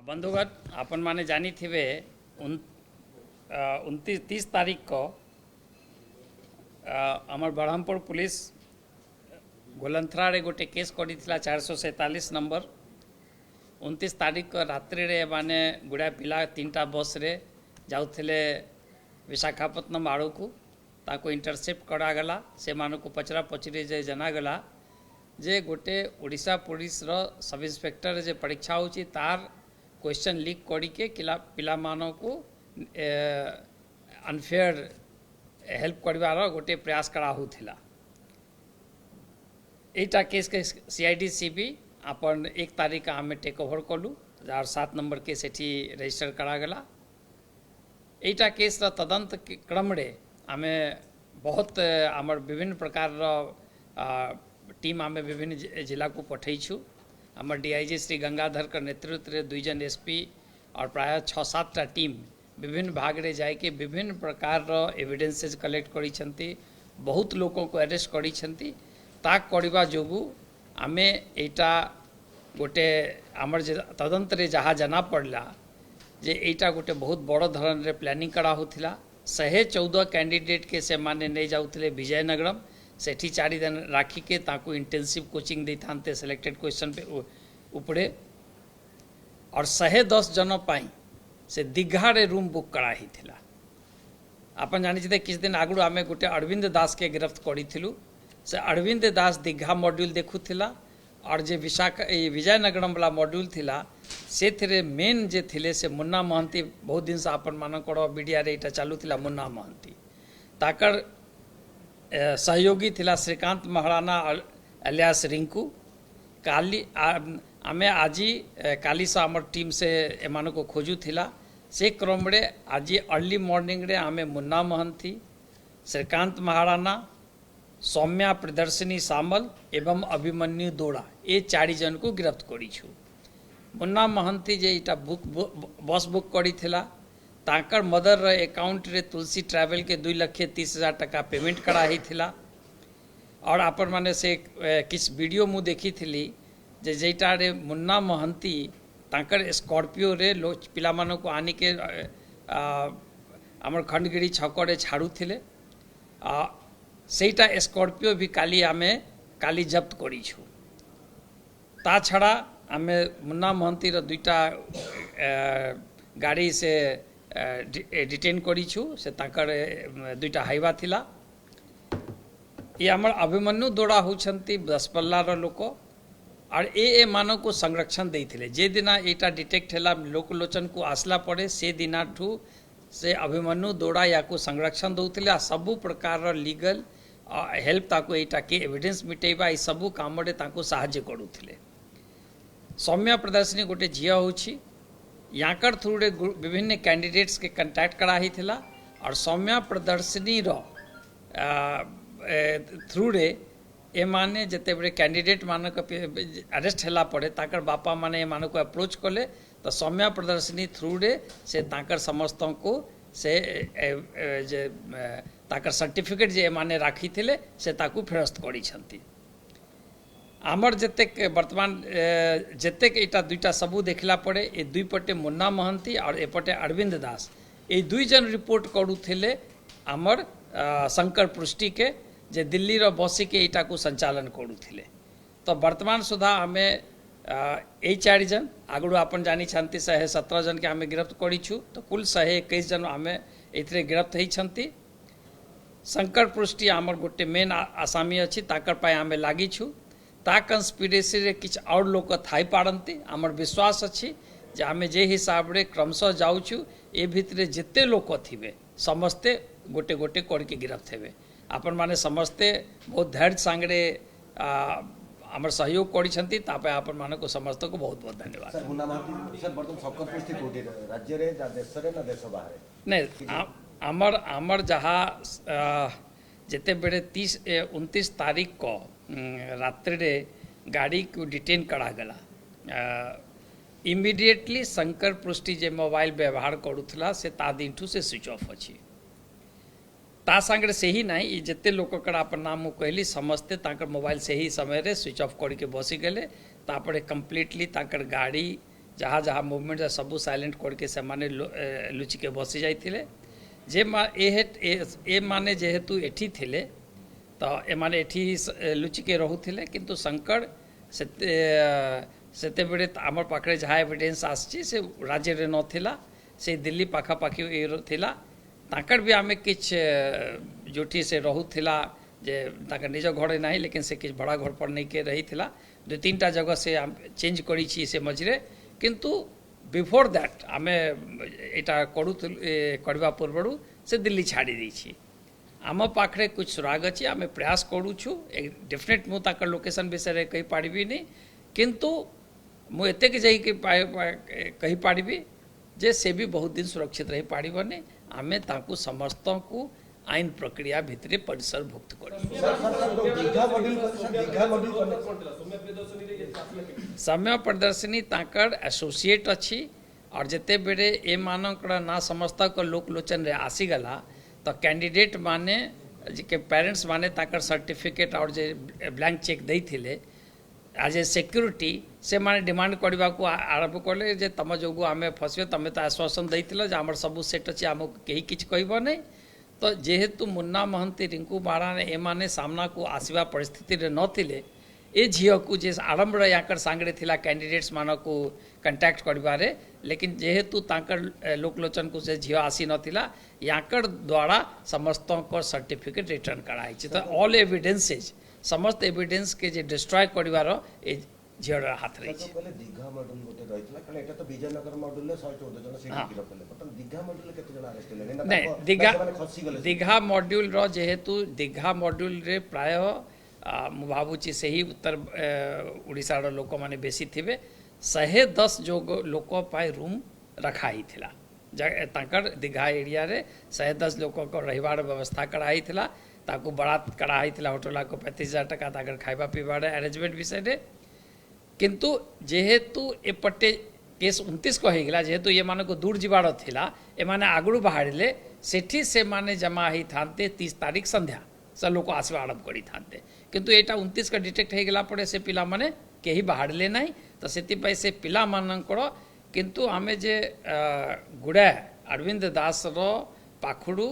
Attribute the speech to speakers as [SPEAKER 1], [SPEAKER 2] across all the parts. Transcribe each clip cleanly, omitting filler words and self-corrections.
[SPEAKER 1] बंधुगण आपण माने जानी थिवे 29 तारीख को आमर बरहमपुर पुलिस गोलंथरा रे गोटे केस करी 447 नंबर 29 तारीख को रात्रि रे माने गुड़ा पिला 3टा बस रे जाउथिले विशाखापट्टनम आड़ू को ताको इंटरसेप्ट करागला से मानक पचरा पचरी जे जनागला जे गोटे ओडिशा पुलिस रो सब इंस्पेक्टर जे परीक्षा होची तार क्वेश्चन लीक करी के पिला मानो को अनफेयर हेल्प करवार गोटे प्रयास करा होथिला। एटा केस के सीआईडी सीबी अपन 1 तारीख आम टेक ओवर कलु जार 7 नंबर केस एठी रजिस्टर करागला। एटा केस रा तदंत क्रम रे आमे बहुत आमर विभिन्न प्रकार रो टीम आमे विभिन्न जिला को पठैछु। आमर डीआईजी श्री गंगाधर का नेतृत्व रे 2 जन एसपी और प्राय 6-7टा टीम विभिन्न भाग रे जाय के विभिन्न प्रकार रो एविडेंसेस कलेक्ट करी छंती, बहुत लोगों को अरेस्ट करी छंती। ताक करबा जोगु आमे एटा गोटे आमर तदंत रे जहा जना पड़ला जे एटा गोटे बहुत बड़ धरण रे प्लानिंग करा होथिला। 114 कैंडिडेट के से माने नहीं जाउथिले विजयनगरम सेठी 4 दिन राखी के ताकू इंटेंसिव कोचिंग दे थानते सिलेक्टेड क्वेश्चन पे उपड़े और 110 जन पाई से दीघा रे रूम बुक करा ही थिला। आपन जानि छिते किछ दिन आगु आमे गोटे अरविंद दास के गिरफ्त करी थिलु। से अरविंद दास दीघा मॉड्यूल देखु थिला और जे विजयनगरम वाला मॉड्यूल थिला से थिरे मेन जे थिले से मुन्ना महंती बहुत दिन से आपन मानकर मीडिया रे इटा चालू थिला। मुन्ना महंती ताकर सहयोगी थिला श्रीकांत महाराणा अलियास रिंकू काली आमे आजी काली से आमर टीम से एमान को खोजू थिला। से क्रम रे आज अर्ली मॉर्निंग रे आमे मुन्ना महंती श्रीकांत महाराणा सौम्या प्रदर्शनी सामल एवं अभिमन्यु दोड़ा ये 4 जन को गिरफ्त करी छु। मुन्ना महंती जे इटा बस बुक करी थिला ताकर मदर अकाउंट रे तुलसी ट्रैवल के 2,30,000 टका पेमेंट करा ही थिला। और आपन माने से किस वीडियो मु देखी थिली जे जेटा रे मुन्ना महंती ताकर स्कॉर्पियो रे पिला मानो को आनी के आमर खंडगिरी छकरे छाड़ू थिले। सेटा स्कॉर्पियो भी काली जब्त करी छु। ता छड़ा आमे मुन्ना महंती रो 2टा गाड़ी से डिटेन करी छु। से ताकर 2टा हाइवा थिला। ये आमर अभिमन्यु दोड़ा होछंती 10 पल्ला रो लोक और ए मानो को संरक्षण देइथिले। जे दिना एटा डिटेक्ट हैला लोकलोचन को आसला पड़े से दिना ठू से अभिमन्यु दोड़ा या को संरक्षण दउथिले। सबु प्रकार रो लीगल हेल्प ताको एटा के एविडेंस मिटेबा ई सबु काम रे ताको सहायता करूथिले। सौम्या प्रदर्शनी गोटे झिया होछि याकर थ्रू रे विभिन्न कैंडिडेट्स के कांटेक्ट करा ही थिला। और सौम्या प्रदर्शनी रो थ्रू रे ए माने जते बड़े कैंडिडेट मानक अरेस्ट हैला पड़े ताकर बापा माने मानक को अप्रोच कले तो सौम्या प्रदर्शनी थ्रू रे से ताकर समस्तों को से जे ताकर सर्टिफिकेट जे माने राखी थिले से ताकू फेरस्त करी छंती। आमर जतेक वर्तमान जतेक एटा 2टा सबू देखला पड़े ए 2 पटे मुन्ना महंती और एपटे अरविंद दास ए 2 जन रिपोर्ट करूथिले आमर शंकर पृष्टि के जे दिल्ली रो बसी के एटा को संचालन करूथिले। तो वर्तमान सुधा हमें ए 4 जन आगु आपन जानी छंती 117 जन के हमें गिरफ्त करी छु। तो कुल 121 जन हमें एथरे गिरफ्त ही छंती। शंकर पृष्टि आमर गोटे मेन आसामी अछि ताकर पाए हमें लागी छु। ता कंस्पिरेसी रे किछ और लोक थाई पारंती आमर विश्वास अछि जे हमें जे हिसाब रे क्रमशः जाउछु ए भितरे जेते लोक थिबे समस्ते गोटे गोटे करके गिरफ्त हेबे। आपन माने समस्ते बहुत धैर्य सांगरे आमर सहयोग करी छंती तापे आपन माने को समस्त को बहुत बहुत धन्यवाद।
[SPEAKER 2] सर मुन्ना महंती सर बर्तन सबका परिस्थिति कोठी राज्य रे जा देश रे ना देश बाहर
[SPEAKER 1] नहीं आमर जहा जेते बेड़े 29 तारीख को रात्रि रे गाड़ी को डिटेन करा गला इमीडिएटली शंकर पृष्टि जे मोबाइल व्यवहार करूथला से ता दिनठू से स्विच ऑफ अछि। ता संगे से ही नहीं जिते लोक अपन नाम कहली समस्ते ताकर मोबाइल से ही समय रे स्विच ऑफ करके बसी गले। तापरे कंप्लीटली ताकर गाड़ी जहाँ जहाँ मुवमेंट सबू साइलेंट करके से माने लुचिके बसी जाइथिले जे ए माने जेहेतु एठी थिले तो ए माने एठी लुचिके रहुथिले किंतु शंकर सेते बेले आमर पाखरे जहाँ एविडेंस आसी से राज्य रे नथिला से दिल्ली पाखापाखि थिला ताकर भी आमे किछ जोठी से रहुथिला जे ताकर निज घरे नहीं लेकिन से किछ बड़ा घर पर नहीं के रही थिला 2-3टा जगह से चेंज करी छी से मझरे किंतु बिफोर दैट आमे एटा करवा पूर्व से दिल्ली छाड़ी दी छी आम पाखरे कुछ सुराग अच्छी आमे प्रयास करूछु डेफिनेट मु ताकर लोकेशन विषय कही पारिबी नहीं किंतु मु एतेक जाई के कही पारिबी जे से भी बहुत दिन सुरक्षित रही पारिबनी आमे ताकू समस्त को आईन प्रक्रिया भितर परिसर भुक्त कर समय प्रदर्शनी ताकर एसोसिएट अच्छी और जिते बेड़े ए मानकर ना समस्त को लोकलोचन रे आसीगला तो कैंडिडेट माने के पेरेंट्स माने ताकर सर्टिफिकेट और जे ब्लैंक चेक दई थिले आज ए सिक्योरिटी से माने डिमांड करने को आरंभ कले जे तम जो आम फसबे तमें तो आश्वासन देते आम सब सेट अच्छे आमको कहीं किछ कहब नहीं तो जेहेतु मुन्ना महंती रिंकू महाराणा एमाने सामना को आसवा परिस्थिति रे नथिले ए झील को जे आरंभ याकर सांगड़े थिला कैंडिडेट्स मान को कंटाक्ट करबारे लेकिन जेहेतु ताकर लोकलोचन को से झील आसी नथिला याकर द्वारा समस्त को सर्टिफिकेट रिटर्न कराई तो ऑल एविडेंसेज समस्त एविडेंस के जे डिस्ट्रॉय करबार ए झील हाथ रही
[SPEAKER 2] दीघा मॉड्यूल गोटे रहितला कारण एटा तो विजयनगर मॉड्यूल 114 जन सीट गिरफ कले बट दीघा मॉड्यूल केते जन अरेस्ट होले
[SPEAKER 1] नहीं दीघा मॉड्यूल रो जेहेतु दीघा मॉड्यूल रे प्राय मु भावुची से ही उत्तर उड़ीसा रो लोक माने बेसी थिबे 110 जो लोक पाए रूम रखा ही थिला ताकर दीघा एरिया रे 110 लोक को रहिवार व्यवस्था कराई थिला ताकू बड़ा कराई थिला होटल को 35,000 टका ताकर खाइबा पीबार अरेंजमेंट विषय रे किंतु जेहेतु एपटे केस 29 को होगा जेहेतु ये माने को दूर जीवार थिला ए माने आगुड़ बाहरिले सेठी से माने जमा ही थांते 30 तारीख संध्या से लोक आसवा आरंभ करी थांते किंतु एटा 29 का डिटेक्ट हो गला पड़े से पिला माने केही बाहरिले नहीं तो सेति से पिला मानकर किंतु आमे जे गुड़ा अरविंद दास रो पाखुड़ू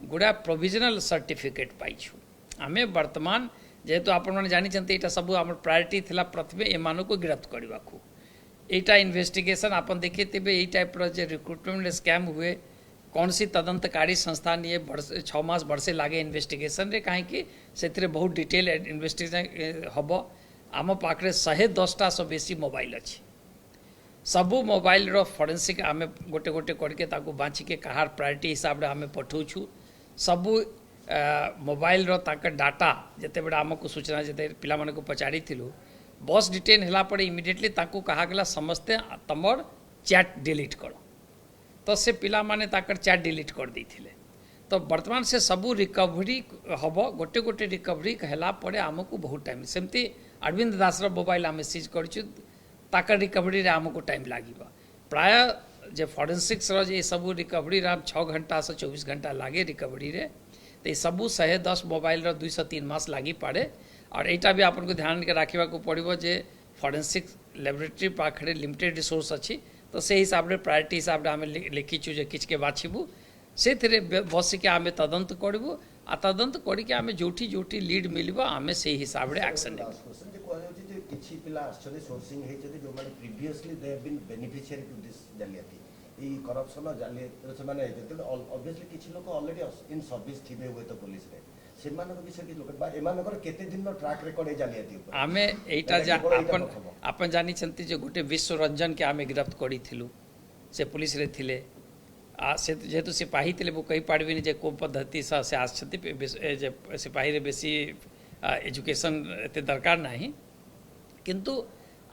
[SPEAKER 1] गुड़ा प्रोविजनल सर्टिफिकेट पाइछु आमे वर्तमान जेहेतु आपण जानी ये सब आम प्रायोरिटी थिला प्रथम एमान को गिरफ्त करने को यहाँ इन्वेस्टिगेशन आपन देखिए यही टाइप रे रिक्रुटमेंट स्कैम हुए कौन सी तदंतकारी संस्थान ये 6 मास वर्षे लगे इन्वेस्टिगेशन रे कहीं से बहुत डिटेल इन्वेस्टिगेशन हम आम पाखे 110टा सो बेसी मोबाइल अच्छी सबू मोबाइल रो फॉरेंसिक आम गोटे गोटे करके बाँचिके कहार प्रायोरिटी हिसाब से आम पठाऊँ सबू मोबाइल रो ताकर डाटा जिते बड़ा आमको सूचना जिते पिला माने को पचाड़ी थिलु बस डिटेन हला पड़े इमिडिएटली ताकू कहा गला समस्ते तमर चैट डिलीट करो तो से पिला माने ताकर चैट डिलीट कर देथिले तो वर्तमान से सबू रिकवरी हम गोटे गोटे रिकवरी हला पड़े आमको बहुत टाइम सेमती अरविंद दास रो मोबाइल आम सीज करछु ताकर रिकवरी रे आमको टाइम लागिबा प्राय जे फॉरेंसिक्स रो जे सबू रिकवरी रे 6 घंटा से 24 घंटा लागे रिकवरी रे तो ये सबू 110 मोबाइल रो 2 से 3 मास लगी पड़े और यहाँ भी आपन को ध्यान के रखा पड़ो जे फॉरेंसिक लैबोरेटरी पाखे लिमिटेड रिसोर्स अच्छी तो से हिसाब से प्रायोरिटी हिसाब से आम लिखीचु जे किछ के बाछबू से बसिके आम तदंत करूँ आ तदंत करके आम जोठी जोठी लीड मिल आम से हिसाब से एक्शन
[SPEAKER 2] किछि पिला आछले सोर्सिंग हेचते जो माने previously they have been beneficiary to this जालियाती ई करप्शन जालियाती से माने जेते ऑब्वियसली किछि लोक ऑलरेडी इन सर्विस थिबे हुए तो पुलिस रे सेमानक विषय कि लोक बा एमानकर केते दिन नो ट्रैक रिकॉर्ड ए जालियाती ऊपर
[SPEAKER 1] आमे एटा जा अपन जानि छंती जे गोटे विश्व रंजन के आमे गिरफ्त करी थिलु से पुलिस रे थिले आ से जेतु सिपाही थिले वो कहि पाड़बिनी जे को पद्धति से आछति जे सिपाही रे बेसी एजुकेशन एते दरकार नाही किंतु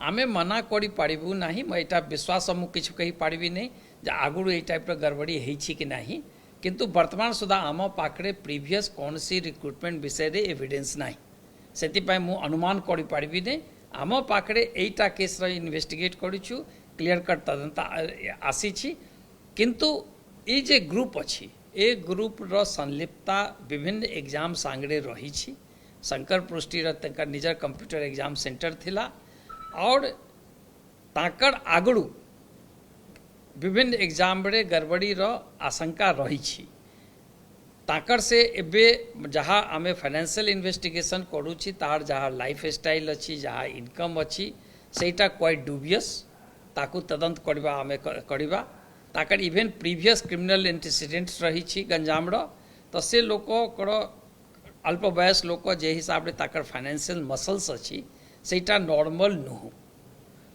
[SPEAKER 1] आमे मना करी पारिबू नाही मैं एटा विश्वास मु किछ कहि पारिबी नहीं जे आगुड़ ए टाइप रो गड़बड़ी हेइ छी कि नाही किंतु वर्तमान सुधा आम पाखरे प्रीवियस कौन सी रिक्रुटमेंट विषय रे एविडेंस नाही सेति पय मु अनुमान करि पारिबी नहीं आम पाखरे एटा केस रो इन्वेस्टिगेट करिछु क्लियर कट तदंत आसी छी किंतु ए जे ग्रुप अछि ए ग्रुप रो संलिप्तता विभिन्न एग्जाम सांगड़े रही छी शंकर पृष्टि र निजर कंप्यूटर एग्जाम सेंटर थिला और ताकर आगड़ू विभिन्न एग्जाम रे गड़बड़ी रो आशंका रही छी ताकर से एबे जहाँ आमे फाइनेंशियल इन्वेस्टिगेशन करूची तार जहाँ लाइफ स्टाइल अच्छी जहाँ इनकम अच्छी सेटा क्वाइट डुबियस ताकू तदंत करवा आमे करवा ताकर इवेन प्रीवियस क्रिमिनल एंटीसीडेंट्स रही छी गंजाम रो तो से लोक अल्प बयस लोक जे हिसाब रे ताकर फाइनेंशियल मसल्स अच्छी सेटा नॉर्मल नुह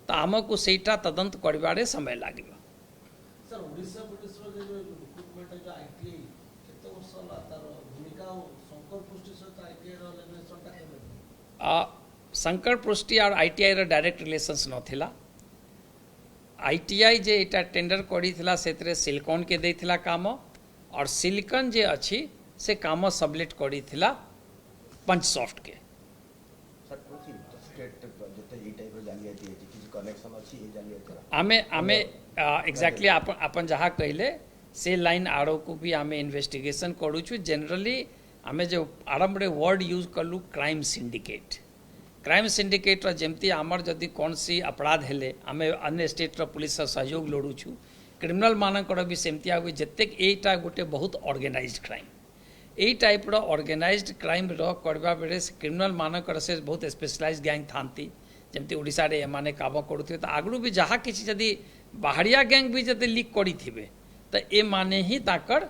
[SPEAKER 1] तो आमको सेटा तदंत करबारे समय लागिबा
[SPEAKER 3] सर ओडिशा पुलिस रो जे रिक्रुटमेंट जो आईटीआई केते वर्ष ला तार भूमिका और शंकर पुष्टि सहित आईटीआई रो रिलेशन ता केबे
[SPEAKER 1] शंकर पुष्टि और आईटीआई रो डायरेक्ट रिलेशंस नथिला आईटीआई जे एटा टेंडर करिथिला सेतरे सिलिकॉन के देथिला काम और सिलिकॉन जे अछि से काम सबलेट करिथिला पंचसॉफ्ट के
[SPEAKER 2] सर कोची स्टेट जते ई टाइप रो जालियाती है किसी कनेक्शन अछि ए जालियाती
[SPEAKER 1] आमे आमे एग्जैक्टली अपन जहाँ कहले से लाइन आरो को भी आमे इन्वेस्टिगेशन करूछु जनरली आमे जो आरंभ रे वर्ड यूज करलु क्राइम सिंडिकेट रो जेमती आमर जदि कौन सी अपराध हेले आमे अन्य स्टेट रो पुलिस सहयोग लोड़ुछु क्रिमिनल मानकर भी सेमती आबे जतेक एटा गोटे बहुत ऑर्गेनाइज्ड क्राइम एई टाइप रो ऑर्गेनाइज्ड क्राइम रो करबा बेले क्रिमिनल मानकर से बहुत स्पेशलाइज्ड गैंग थांती जमती ओडिशा रे एमाने काम करूथे तो आगरू भी जहाँ किसी जदि बाहरिया गैंग भी जदि लीक करी थिबे तो ए माने ही ताकर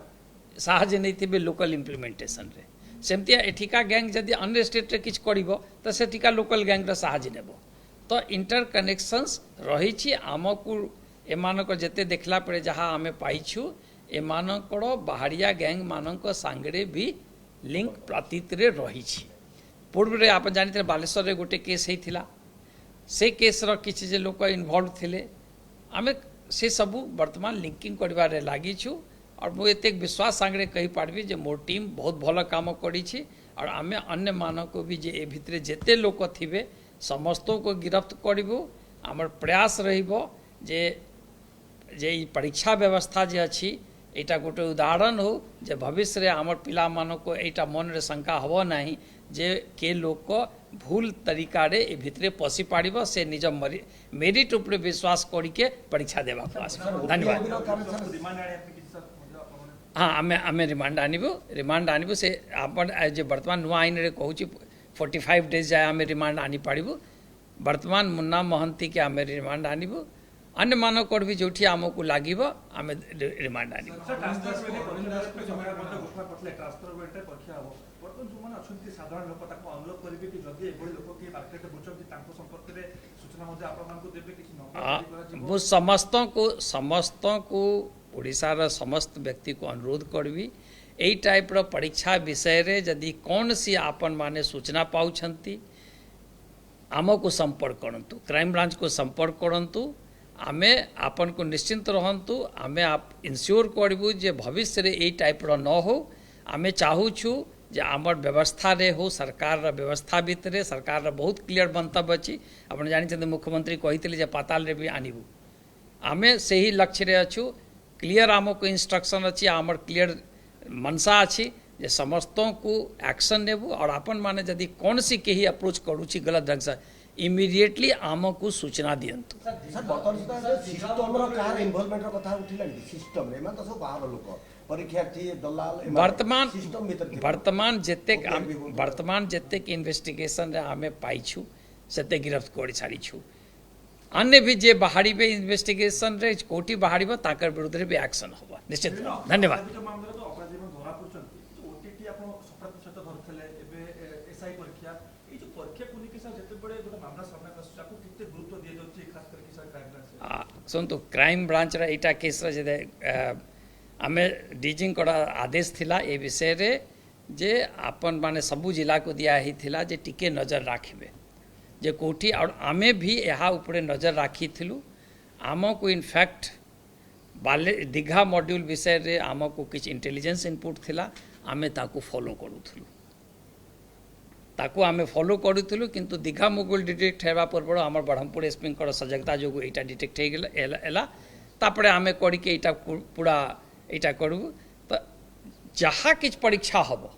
[SPEAKER 1] साहाଯ୍य नहीं थिबे लोकल इम्प्लीमेंटेशन रे सेमती एठिका गैंग जदि अन्य स्टेट रे किछ करिवो तो सेठिका लोकल गैंग रे साहाଯ୍य नेबो तो इंटर कनेक्शंस रही छी आमको एमानक जेते देखला पड़े जहाँ आमे पाइछु एमानकर बाहरिया गैंग मानक सांगरे भी लिंक प्रतीत रे रही छी पूर्व रे आप जानिते बालेश्वर रे गोटे केस हेतिला से केस रो किछ जे लोक इन्वॉल्व थिले आमे से सबू वर्तमान लिंकिंग करबारे लागी छु और मु एते विश्वास सांगरे कहि पारबी जे मोर टीम बहुत भल काम करी छी और आमे अन्य मानक भी जे ए भितरे जेते लोक थिबे समस्तों को गिरफ्त करबो हमर प्रयास रहिबो जे जे ई परीक्षा व्यवस्था जे अछि एटा गोटे उदाहरण हो जे भविष्य रे हमर पिला मानक एटा मन रे शंका हबो नाही जे के लोक भूल तरीका रे ए भितरे पसी पाड़िबो से निज मेरिट ऊपर विश्वास करी के परीक्षा देबा पास धन्यवाद हाँ आमे रिमांड आनिबो से अपन जे वर्तमान नुआ आईन रे कहूची 45 डेज जाए आमे रिमांड आनी पाड़िबो वर्तमान मुन्ना महंती के आमे रिमांड आनिबो अन्य मानक भी जोठी आमको लागिबो आमे रिमांड आनिबो मु समस्तों को ओडिशार समस्त व्यक्ति को अनुरोध करबी एई टाइप रो परीक्षा विषय रे यदि कौन सी आपन माने सूचना पाउछंती आमको संपर्क करंतु क्राइम ब्रांच को संपर्क करंतु आमे आपन को निश्चिंत रहंतु आमे आप इंश्योर करबू जे भविष्य रे एई टाइप रो न हो आमे चाहू छु जे आमर व्यवस्था रे हो सरकार रा व्यवस्था भितरे सरकार रा बहुत क्लियर मंतव्य अछि अपन जानि छथि मुख्यमंत्री कहितले जे पाताल रे भी आनिबू आमे सही लक्ष्य रे अछु क्लियर आमको इंस्ट्रक्शन अच्छी आमर क्लियर मनसा अच्छी जे समस्तों को एक्शन नेबू और अपन माने यदि कौन सी कहीं अप्रोच करूची गलत ढंग से इमीडिएटली आमको सूचना दियंतु
[SPEAKER 2] सर बर्तमान सुधा सिस्टम रो कार इन्वॉल्वमेंट रो कथा उठिला सिस्टम रे तो सब बाहर लोक परीक्षार्थी दलाल वर्तमान जतेक इन्वेस्टिगेशन रे आमे पाइछु सेते गिरफ्त कर छाड़ी छु अन्य भी जे बाहरी बे इन्वेस्टिगेशन रे कोटी बाहरी बा ताकर विरुद्ध रे भी एक्शन होबा निश्चित धन्यवाद सुनतु क्राइम ब्रांच रा एटा केस रे जे आमे डीजिंग करा आदेश थिला ए विषय रे जे आपन माने सबु जिला को दिया ही थिला जे टिके नजर राखिबे जे कोठी और आमे भी यहाँ ऊपर नजर राखी थिलु आमको इनफैक्ट बाले दीघा मॉड्यूल विषय रे आमको किछ इंटेलिजेंस इनपुट थिला आमे ताकू फॉलो करूथलु ताकू आमे फॉलो करूथलु किंतु दीघा मुगुल डिटेक्ट हेबा पूर्व हमर ब्रह्मपुर एसपी कर सजगता जो एटा डिटेक्ट हे गेला एला तापरे आमे करी के एटा पूरा एटा करू तो जहाँ किछ परीक्षा हबो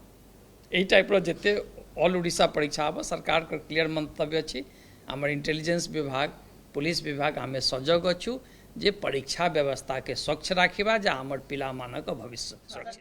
[SPEAKER 2] एई टाइप रो जते ऑल ओडिशा परीक्षा हम सरकार का क्लियर मंतव्य अच्छी आम इंटेलिजेंस विभाग पुलिस विभाग आम सजग अच्छु
[SPEAKER 1] जे परीक्षा व्यवस्था के स्वच्छ राखिबा जे हमर पिलामानक भविष्य सुरक्षित